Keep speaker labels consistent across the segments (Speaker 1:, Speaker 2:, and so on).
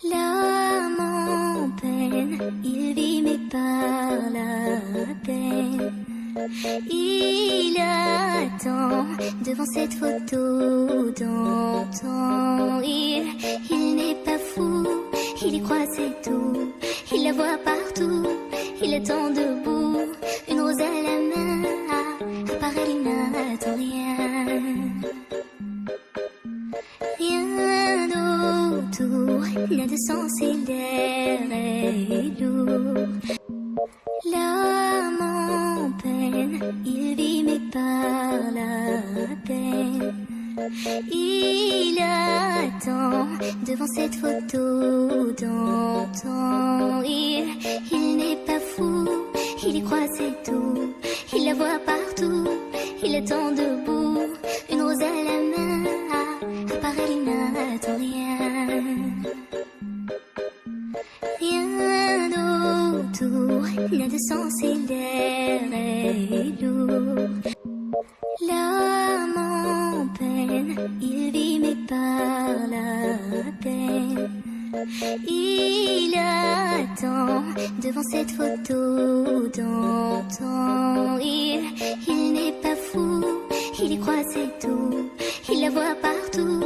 Speaker 1: L'âme en peine, il vit mais par la peine. Il attend devant cette photo d'antan. Il n'est pas fou, il y croit c'est tout. Il la voit partout, il attend debout. Une rose à la main, à part elle il n'attend rien. Rien d'autour, n'a de sens et l'air est lourd. L'âme en peine, il vit mais par la peine. Il attend devant cette photo d'antan. Il n'est pas fou, il y croit c'est tout. Il la voit partout, il attend debout. Une rose à la main, à part elle il n'attend rien. Rien d'autour, n'a de sens et l'air est lourd. L'âme en peine, il vit mais par la peine. Il attend devant cette photo d'antan. Il n'est pas fou, il y croit c'est tout. Il la voit partout,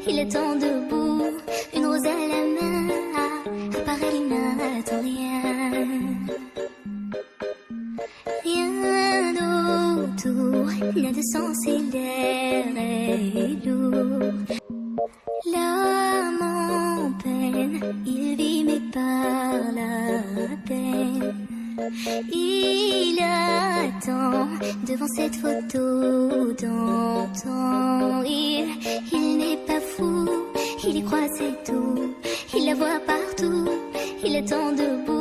Speaker 1: il attend debout. Une rose à la main, à part elle il n'attend rien. Rien d'autour, n'a de sens et l'air est lourd. L'âme en peine, il vit mais par la peine. Il attend devant cette photo d'antan. Il n'est pas fou, il y croit c'est tout. Il la voit partout, il attend debout.